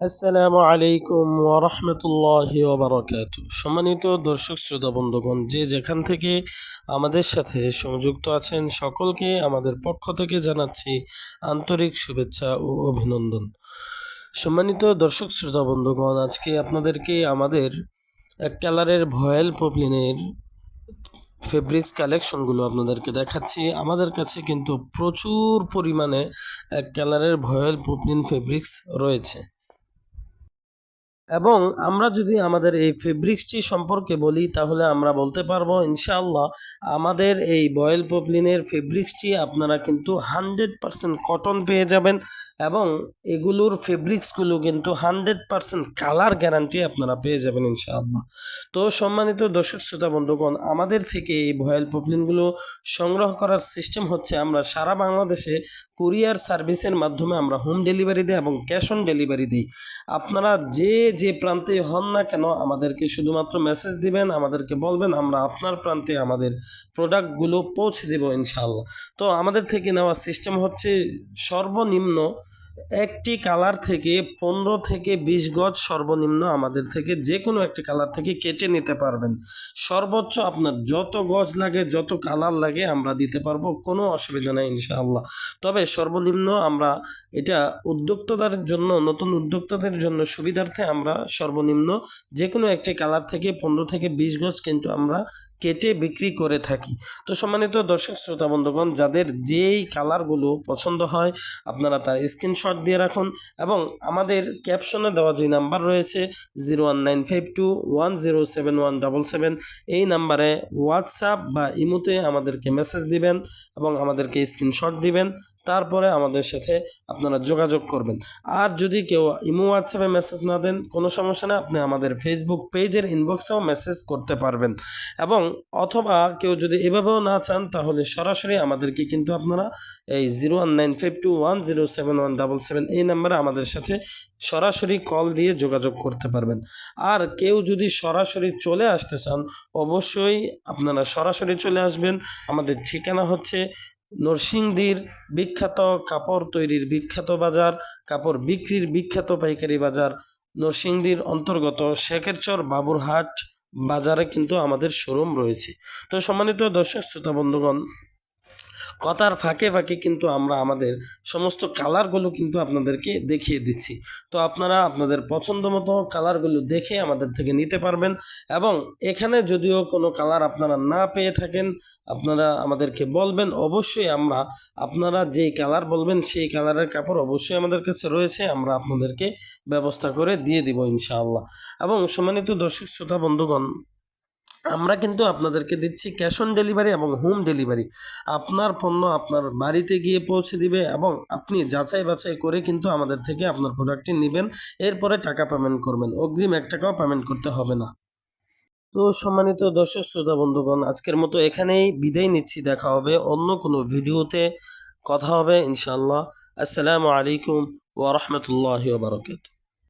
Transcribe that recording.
আসসালামু আলাইকুম ওয়া রাহমাতুল্লাহি ওয়া বারাকাতুহু। সম্মানিত দর্শক শ্রোতা বন্ধুগণ, যে যেখান থেকে আমাদের সাথে সংযুক্ত আছেন সকলকে আমাদের পক্ষ থেকে জানাচ্ছি আন্তরিক শুভেচ্ছা ও অভিনন্দন। সম্মানিত দর্শক শ্রোতা বন্ধুগণ, আজকে আপনাদেরকে আমাদের এক কালারের ভয়েল পপলিনের ফেব্রিক্স কালেকশনগুলো আপনাদেরকে দেখাচ্ছি। আমাদের কাছে কিন্তু প্রচুর পরিমাণে এক কালারের ভয়েল পপলিন ফেব্রিক্স রয়েছে এবং আমরা যদি আমাদের এই ফেব্রিক্সটি সম্পর্কে বলি তাহলে আমরা বলতে পারবো ইনশাআল্লাহ আমাদের এই বয়েল পপলিনের ফেব্রিক্সটি আপনারা কিন্তু 100% কটন পেয়ে যাবেন এবং এগুলোর ফেব্রিক্সগুলো কিন্তু 100% কালার গ্যারান্টি আপনারা পেয়ে যাবেন ইনশাআল্লাহ। তো সম্মানিত দর্শক শ্রোতা বন্ধুগণ, আমাদের থেকে এই বয়েল পপলিনগুলো সংগ্রহ করার সিস্টেম হচ্ছে আমরা সারা বাংলাদেশে কুরিয়ার সার্ভিসের মাধ্যমে আমরা হোম ডেলিভারি দিই এবং ক্যাশ অন ডেলিভারি দিই। আপনারা যে প্রান্তে হন না কেন আমাদেরকে শুধুমাত্র মেসেজ দিবেন, আমাদেরকে বলবেন, আমরা আপনার প্রান্তে আমাদের প্রোডাক্টগুলো পৌঁছে দেব ইনশাআল্লাহ। তো আমাদের থেকে নেওয়ার সিস্টেম হচ্ছে সর্বনিম্ন একটি কালার থেকে 15 থেকে 20 গজ সর্বনিম্ন আমাদের থেকে যে কোনো একটি কালার থেকে কেটে নিতে পারবেন। সর্বোচ্চ আপনার যত গজ লাগে, যত কালার লাগে আমরা দিতে পারবো, কোনো অসুবিধা নেই ইনশাআল্লাহ। তবে সর্বনিম্ন আমরা এটা উদ্যোক্তাদের জন্য, নতুন উদ্যোক্তাদের জন্য সুবিধার্থে আমরা সর্বনিম্ন যে কোনো একটি কালার থেকে 15 থেকে 20 গজ কিন্তু আমরা কেটে বিক্রি করে থাকি। তো সম্মানিত দর্শক শ্রোতা বন্ধুগণ, যাদের যেই কালারগুলো পছন্দ হয় আপনারা তার স্ক্রিনশট দিয়ে রাখুন এবং আমাদের ক্যাপশনে দেওয়া যে নাম্বার রয়েছে 01952107177 এই নাম্বারে হোয়াটসঅ্যাপ বা ইমোতে আমাদেরকে মেসেজ দিবেন এবং আমাদেরকে স্ক্রিনশট দিবেন, তারপরে আমাদের সাথে আপনারা যোগাযোগ করবেন। আর যদি কেউ ইমো হোয়াটসঅ্যাপে মেসেজ না দেন কোনো সমস্যা না, আপনি আমাদের ফেসবুক পেজের ইনবক্সেও মেসেজ করতে পারবেন এবং অথবা কেউ যদি এভাবেও না চান তাহলে সরাসরি আমাদেরকে কিন্তু আপনারা এই 01952107177 এই নাম্বারে আমাদের সাথে সরাসরি কল দিয়ে যোগাযোগ করতে পারবেন। আর কেউ যদি সরাসরি চলে আসতে চান অবশ্যই আপনারা সরাসরি চলে আসবেন। আমাদের ঠিকানা হচ্ছে নরসিংদীর বিখ্যাত কাপড় তৈরির বিখ্যাত বাজার, কাপড় বিক্রির বিখ্যাত পাইকারি বাজার নরসিংদীর অন্তর্গত শেখেরচর বাবুরহাট বাজারে কিন্তু আমাদের শোরুম রয়েছে। তো সম্মানিত দর্শক শ্রোতা বন্ধুগণ, কথার ফাঁকে ফাঁকে কিন্তু আমরা আমাদের সমস্ত কালারগুলো কিন্তু আপনাদেরকে দেখিয়ে দিচ্ছি। তো আপনারা আপনাদের পছন্দ মতো কালারগুলো দেখে আমাদের থেকে নিতে পারবেন এবং এখানে যদিও কোনো কালার আপনারা না পেয়ে থাকেন আপনারা আমাদেরকে বলবেন, অবশ্যই আমরা আপনারা যেই কালার বলবেন সেই কালারের কাপড় অবশ্যই আমাদের কাছে রয়েছে, আমরা আপনাদেরকে ব্যবস্থা করে দিয়ে দিব ইনশাআল্লাহ। এবং সম্মানিত দর্শক শ্রোতা বন্ধুগণ, আমরা কিন্তু আপনাদেরকে দিচ্ছি ক্যাশ অন ডেলিভারি এবং হোম ডেলিভারি। আপনার পণ্য আপনার বাড়িতে গিয়ে পৌঁছে দিবে এবং আপনি যাচাই বাছাই করে কিন্তু আমাদের থেকে আপনার প্রোডাক্টটি নেবেন, এরপরে টাকা পেমেন্ট করবেন, অগ্রিম 1 টাকাও পেমেন্ট করতে হবে না। তো সম্মানিত দর্শক শ্রোতা বন্ধুগণ, আজকের মতো এখানেই বিদায় নিচ্ছি। দেখা হবে অন্য কোনো ভিডিওতে, কথা হবে ইনশাআল্লাহ। আসসালামু আলাইকুম ওয়া রাহমাতুল্লাহি ওয়া বারাকাতুহু।